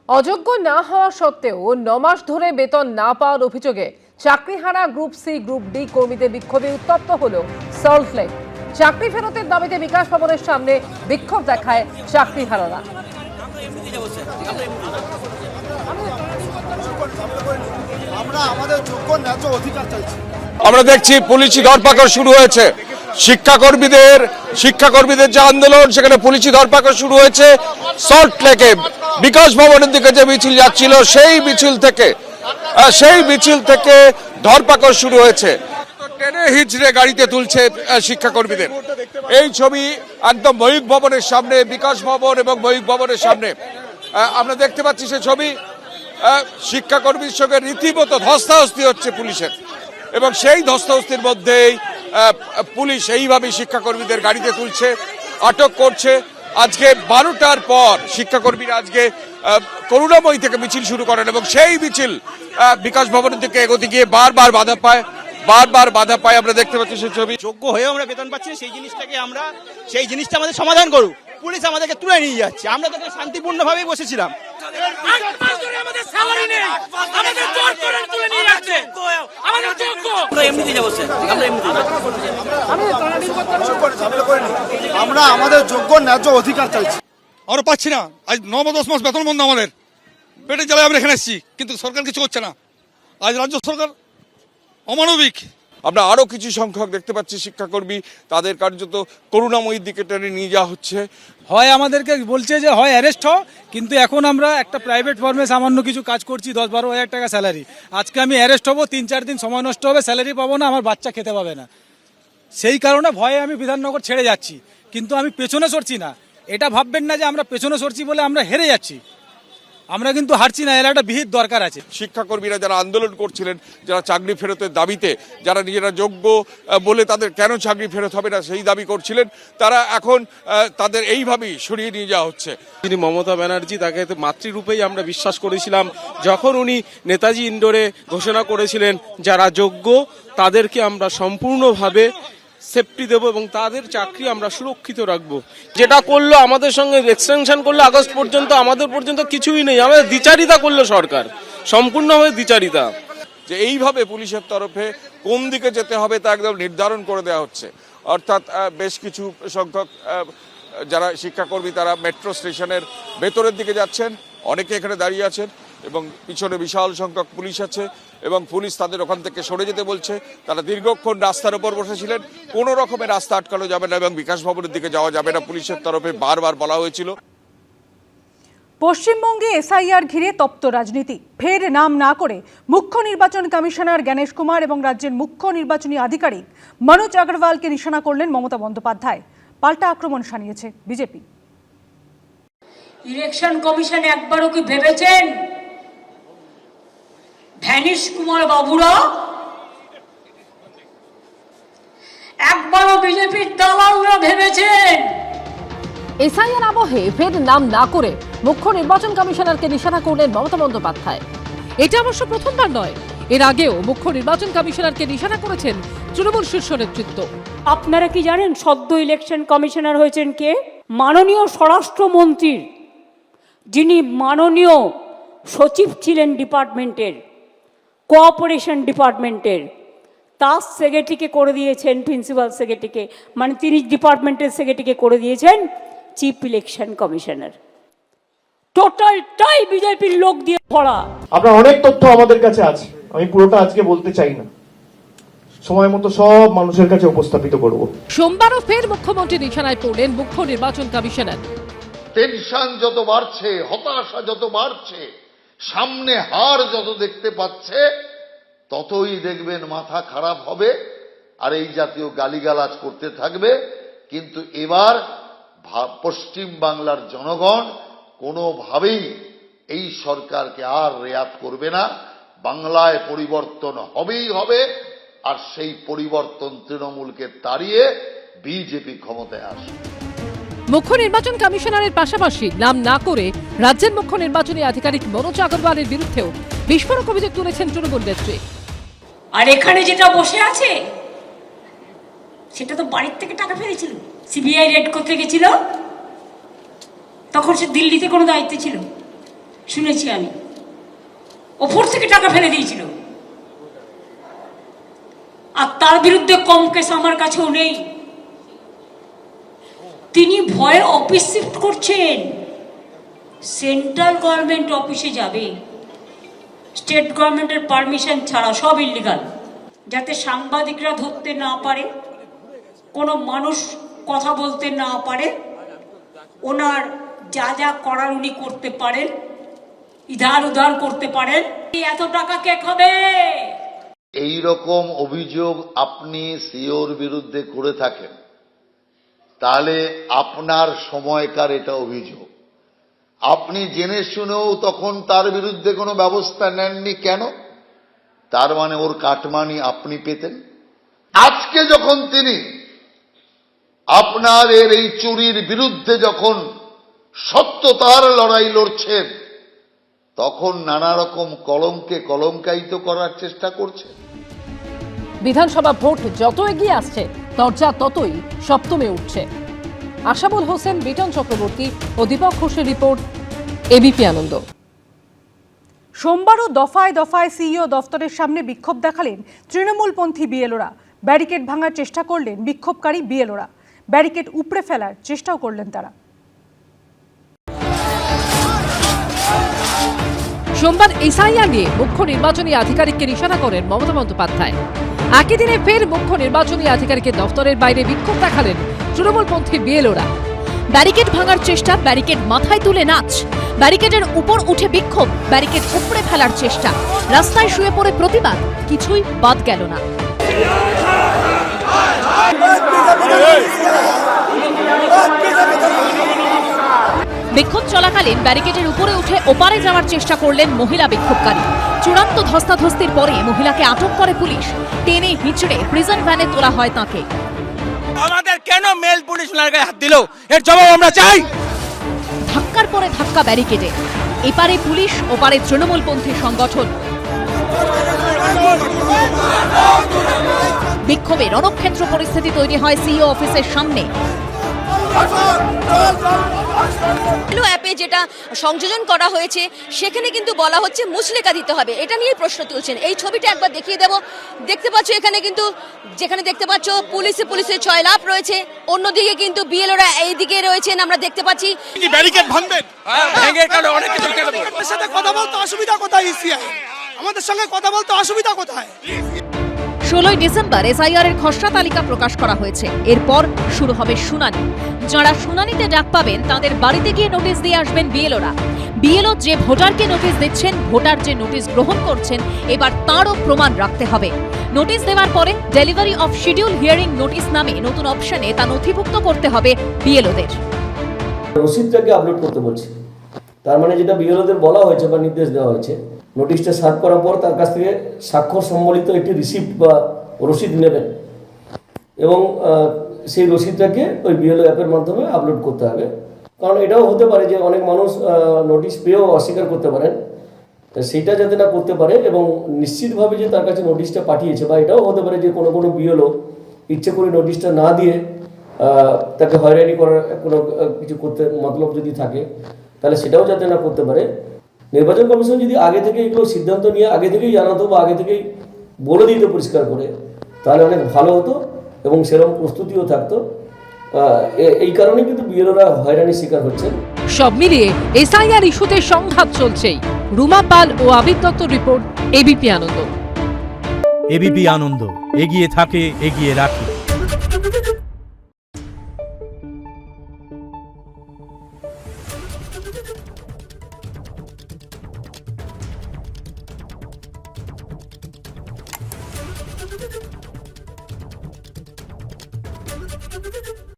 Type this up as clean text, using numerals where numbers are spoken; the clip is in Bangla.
অযোগ্য না হওয়া সত্ত্বেও 9 মাস ধরে বেতন না পাওয়ার অভিযোগে চাকরিহারা গ্রুপ সি গ্রুপ ডি কর্মীদের বিক্ষোভে উত্তপ্ত হলো সল্টলেক। চাকরি ফেরতের দাবিতে বিকাশ ভবনের সামনে বিক্ষোভ দেখায় চাকরিহারারা। আমরা দেখছি পুলিশি ধরপাকড় শুরু হয়েছে। শিক্ষাকর্মীদের যে আন্দোলন, সেখানে পুলিশি ধরপাকড় শুরু হয়েছে। সল্টলেকে বিকাশ ভবনের দিকে যে মিছিল যাচ্ছিল, সেই মিছিল থেকে ধরপাকড় শুরু হয়েছে। টেনে হিচড়ে গাড়িতে তুলছে শিক্ষাকর্মীদের। এই ছবি একদম ময়ূখ ভবনের সামনে, বিকাশ ভবন এবং ময়ূখ ভবনের সামনে আমরা দেখতে পাচ্ছি সে ছবি। শিক্ষাকর্মীর সঙ্গে রীতিমতো ধস্তাধস্তি হচ্ছে পুলিশের, এবং সেই ধস্তাধস্তির মধ্যেই পুলিশ এইভাবে শিক্ষাকর্মীদের গাড়িতে তুলছে, আটক করছে। আজকে 12টার পর শিক্ষাকর্মীরা আজকে করুণাময়ী থেকে মিছিল শুরু করেন, এবং সেই মিছিল বিকাশ ভবনের দিকে এগোতে গিয়ে বারবার বাধা পায়। আমরা দেখতে পাচ্ছি সেই ছবি। যোগ্য হয়েও আমরা বেতন পাচ্ছি না, সেই জিনিসটা আমাদের সমাধান করুক। পুলিশ আমাদেরকে তুলে নিয়ে যাচ্ছে, আমরা তো শান্তিপূর্ণভাবেই বসেছিলাম। আমরা আমাদের যোগ্য ন্যায্য অধিকার চাইছি। আমরা পাচ্ছি না। আজ 9-10 মাস বেতন বন্ধ আমাদের। পেটের জ্বালায় আমরা এখানে এসেছি, কিন্তু সরকার কিছু করছে না। আজ রাজ্য সরকার অমানবিক। আমরা আরো কিছু সংখ্যক দেখতে পাচ্ছি শিক্ষাকর্মী, তাদের কার্যত করুণাময়ীর দিকে টেনে নিয়ে যাওয়া হচ্ছে। হয় আমাদেরকে বলছে যে হয় অ্যারেস্ট হও, কিন্তু এখন আমরা একটা প্রাইভেট ফার্মে সামান্য কিছু কাজ করছি, 10-12 হাজার টাকা স্যালারি। আজকে আমি অ্যারেস্ট হবো, 3-4 দিন সময় নষ্ট হবে, স্যালারি পাবো না, আমার বাচ্চা খেতে পাবে না। সেই কারণে ভয়ে আমি বিধাননগর ছেড়ে যাচ্ছি, কিন্তু আমি পেছনে সরছি না। এটা ভাববেন না যে আমরা পেছনে সরছি বলে আমরা হেরে যাচ্ছি। আমরা কিন্তু হারছি না, এর একটা বিহিত দরকার আছে। শিক্ষাকর্মীরা যারা আন্দোলন করছিলেন, যারা চাকরি ফেরতের দাবিতে, যারা নিজেরা যোগ্য বলে তাদের কেন চাকরি ফেরত হবে না সেই দাবি করছিলেন, তারা এখন তাদের এইভাবেই সরিয়ে নিয়ে যাওয়া হচ্ছে। তিনি মমতা ব্যানার্জি, তাকে মাতৃরূপেই আমরা বিশ্বাস করেছিলাম। যখন উনি নেতাজি ইন্ডোরে ঘোষণা করেছিলেন যারা যোগ্য তাদেরকে আমরা সম্পূর্ণভাবে সেফটি দেবো এবং তাদের চাকরি আমরা সুরক্ষিত রাখবো। যেটা করলো আমাদের সঙ্গে এক্সটেনশন করলো আগস্ট পর্যন্ত, আমাদের পর্যন্ত কিছুই নেই। আমাদের দ্বিচারিতা করলো সরকার, সম্পূর্ণভাবে দ্বিচারিতা। যে এইভাবে পুলিশের তরফে কোন দিকে যেতে হবে তা একদম নির্ধারণ করে দেওয়া হচ্ছে। অর্থাৎ বেশ কিছু সংখ্যক যারা শিক্ষাকর্মী তারা মেট্রো স্টেশনের ভেতরের দিকে যাচ্ছেন, অনেকে এখানে দাঁড়িয়ে আছেন, এবং পিছনে বিশাল সংখ্যক পুলিশ আছে, এবং পুলিশ তাদের ওখান থেকে সরে যেতে বলছে। তারা দীর্ঘক্ষণ রাস্তার উপর বসেছিলেন, কোনো রকমের রাস্তা আটকানো যাবে না এবং বিকাশ ভবনের দিকে যাওয়া যাবে না, পুলিশের তরফে বারবার বলা হয়েছিল। পশ্চিমবঙ্গে এসআইআর ঘিরে তপ্ত রাজনীতি। ফের নাম না করে মুখ্য নির্বাচন কমিশনার গণেশ কুমার এবং রাজ্যের মুখ্য নির্বাচনী আধিকারিক মনোজ আগরওয়ালকে নিশানা করলেন মমতা বন্দ্যোপাধ্যায়। পাল্টা আক্রমণ শানিয়েছে বিজেপি। ইলেকশন কমিশন একবারও কি ভেবেছেন ভ্যানিশ কুমার বাবুরা? একবারও বিজেপির দালালরা ভেবেছেন? এসআইআর আবহে ফের নাম না করে মুখ্য নির্বাচন কমিশনারকে নিশানা করলেন মমতা বন্দ্যোপাধ্যায়। এটা অবশ্য প্রথমবার নয়, এর আগেও মুখ্য নির্বাচন কমিশনারকে নিশানা করেছেন তৃণমূল শীর্ষ নেতৃত্ব। আপনারা কি জানেন সদ্য ইলেকশন কমিশনার হয়েছেন কে? মাননীয় স্বরাষ্ট্রমন্ত্রীর যিনি মাননীয় সচিব ছিলেন ডিপার্টমেন্টের, কোঅপারেশন ডিপার্টমেন্টের, তার সেক্রেটারিকে করে দিয়েছেন, প্রিন্সিপাল সেক্রেটারিকে, মানে তিনি ডিপার্টমেন্টের সেক্রেটারিকে করে দিয়েছেন চিফ ইলেকশন কমিশনার। টোটালটাই বিজেপির লোক দিয়ে ভরা। আপনার অনেক তথ্য আমাদের কাছে আছে, আমি পুরোটা আজকে বলতে চাই না, সময় মতো সব মানুষের কাছে উপস্থাপিত করব। সোমবারও ফের মুখ্যমন্ত্রী নিশানায় পড়লেন মুখ্য নির্বাচন কমিশনার। টেনশন যত বাড়ছে, হতাশা যত বাড়ছে, সামনে হার যত দেখতে পাচ্ছে, ততই দেখবেন মাথা খারাপ হবে আর এই জাতীয় গালিগালাজ করতে থাকবে। কিন্তু এবার পশ্চিম বাংলার জনগণ কোনোভাবেই এই সরকারকে আর রেয়াত করবে না। বাংলায় পরিবর্তন হবেই হবে, আর সেই পরিবর্তন তৃণমূলকে তাড়িয়ে বিজেপি ক্ষমতায় আসবে। মুখ্য নির্বাচন কমিশনারের পাশাপাশি নাম না করে রাজ্যের মুখ্য নির্বাচনী আধিকারিক মনোজ আগরওয়ালের বিরুদ্ধেও বিস্ফোরক অভিযোগ তুলেছেন তৃণমূল নেত্রী। আর এখানে যেটা বসে আছে সেটা তো বাড়ির থেকে টাকা ফেলেছিল, সিবিআই রেড করতে গেছিল, তখন সে দিল্লিতে কোনো দায়িত্ব ছিল। শুনেছি আমি, ওপর থেকে টাকা ফেলে দিয়েছিল। আর তার বিরুদ্ধে কম কেস আমার কাছেও নেই। তিনি ভয়ে অফিস শিফট করছেন, সেন্ট্রাল গভর্নমেন্ট অফিসে যাবে, স্টেট গভর্নমেন্টের পারমিশন ছাড়া, সব ইল্লিগাল, যাতে সাংবাদিকরা ধরতে না পারে, কোনো মানুষ কথা বলতে না পারে, ওনার যা যা করার উনি করতে পারেন, ইধার উধার করতে পারেন। এত টাকা কে খাবে? এই রকম অভিযোগ আপনি সিওর বিরুদ্ধে করে থাকেন, তাহলে আপনার সময়কার এটা অভিযোগ। আপনি জেনে শুনেও তখন তার বিরুদ্ধে কোনো ব্যবস্থা নেননি কেন? তার মানে ওর কাটমানি আপনি পেতেন। আজকে যখন তিনি আপনাদের এই চুরির বিরুদ্ধে যখন সত্যতার লড়াই লড়ছেন, তখন নানা রকম কলঙ্কে কলঙ্কায়িত করার চেষ্টা করছেন। বিধানসভা ভোট যত এগিয়ে আসছে দরজা ততই সপ্তমে উঠছে। আশাবুল হোসেন, বিটন চক্রবর্তী ও দীপক ঘোষের রিপোর্ট, এবিপি আনন্দ। সোমবারও দফায় দফায় সিইও দফতরের সামনে বিক্ষোভ দেখালেন তৃণমূলপন্থী বিএলওরা। ব্যারিকেড ভাঙার চেষ্টা করলেন বিক্ষোভকারী বিএলওরা, ব্যারিকেড উপড়ে ফেলার চেষ্টাও করলেন তারা। সোমবার এসআইআর নিয়ে মুখ্য নির্বাচনী আধিকারিককে নিশানা করেন মমতা বন্দ্যোপাধ্যায়। একই দিনে ফের মুখ্য নির্বাচনী আধিকারিকের দফতরের বাইরে বিক্ষোভ দেখালেন তৃণমূলপন্থী বিএলওরা। ব্যারিকেড ভাঙার চেষ্টা, ব্যারিকেড মাথায় তুলে নাচ, ব্যারিকেডের উপর উঠে বিক্ষোভ, ব্যারিকেড উপড়ে ফেলার চেষ্টা, রাস্তায় শুয়ে পড়ে প্রতিবাদ, কিছুই বাদ গেল না। বিক্ষোভ চলাকালীন ব্যারিকেডের উপরে উঠে ওপারে যাওয়ার চেষ্টা করলেন মহিলা বিক্ষোভকারী। চূড়ান্ত ধস্তাধস্তির পরে মহিলাকে আটক করে পুলিশ। টেনে হিঁচড়ে প্রিজন ভ্যানে তোলা হয় তাঁকে। আমাদের কেন মেল পুলিশ ওনার গায়ে হাত দিল, এর জবাব আমরা চাই। ধাক্কার পরে ধাক্কা ব্যারিকেডে, এপারে পুলিশ, ওপারে তৃণমূলপন্থী সংগঠন। বিক্ষোভে রণক্ষেত্র পরিস্থিতি তৈরি হয় সিইও অফিসের সামনে। অ্যাপে যেটা সংযোজন করা হয়েছে সেখানে কিন্তু বলা হচ্ছে মুচলেকা দিতে হবে, এটা নিয়ে প্রশ্ন তুলছেন। এই ছবিটা একবার দেখিয়ে দেব। দেখতে পাচ্ছ এখানে কিন্তু, যেখানে দেখতে পাচ্ছ পুলিশের জয়লাভ রয়েছে, অন্যদিকে কিন্তু বিএলওরা এইদিকে রয়েছেন, আমরা দেখতে পাচ্ছি। ব্যারিকেড ভাঙবেন, ভেঙে কারণে অনেক কিছু কেটে দেবো। আমাদের সাথে কথা বলতে অসুবিধা কোথায়? আমাদের সঙ্গে কথা বলতে অসুবিধা কোথায়? 16 ডিসেম্বর এসআইআর এর খসড়া তালিকা প্রকাশ করা হয়েছে। এরপর শুরু হবে শুনানি। যারা শুনানিতে ডাক পাবেন তাদের বাড়িতে গিয়ে নোটিশ দিয়ে আসবেন বিএলওরা। বিএলও যে ভোটারকে নোটিশ দিচ্ছেন, ভোটার যে নোটিশ গ্রহণ করছেন, এবার তারও প্রমাণ রাখতে হবে। নোটিশ দেওয়ার পরে delivery of schedule hearing notice নামে নতুন অপশনে তা নথিভুক্ত করতে হবে বিএলওদের। রসিদটাকে আপলোড করতে বলছে, তার মানে যেটা বিএলওদের বলা হয়েছে বা নির্দেশ দেওয়া হয়েছে, নোটিশটা সার্ভ করার পর তার কাছ থেকে স্বাক্ষর সম্বলিত একটি রিসিপ্ট বা রসিদ নেবেন এবং সেই রসিদটাকে ওই বিএলও অ্যাপের মাধ্যমে আপলোড করতে হবে। কারণ এটাও হতে পারে যে অনেক মানুষ নোটিশ পেয়েও অস্বীকার করতে পারেন, সেটা যাতে না করতে পারে এবং নিশ্চিতভাবে যে তার কাছে নোটিশটা পাঠিয়েছে, বা এটাও হতে পারে যে কোনো বিএলও ইচ্ছে করে নোটিশটা না দিয়ে তাকে হয়রানি করার কোনো কিছু করতে মতলব যদি থাকে, তাহলে সেটাও যাতে না করতে পারে। নির্বাচন কমিশন যদি আগে থেকে এগুলো সিদ্ধান্ত নিয়ে আগে থেকেই জানাতো বা আগে থেকেই বলে দিত পরিষ্কার করে, তাহলে অনেক ভালো হতো এবং সেরকম প্রস্তুতিও থাকতো। এই কারণে কিন্তু বিএলওরা হয়রানির শিকার হচ্ছে। সব মিলিয়ে এসআইআর ইস্যুতে সংঘাত চলছেই। রুমা পাল ও আবির দত্তর রিপোর্ট, এবিপি আনন্দ। এবিপি আনন্দ, এগিয়ে থাকে, এগিয়ে রাখে। Thank you.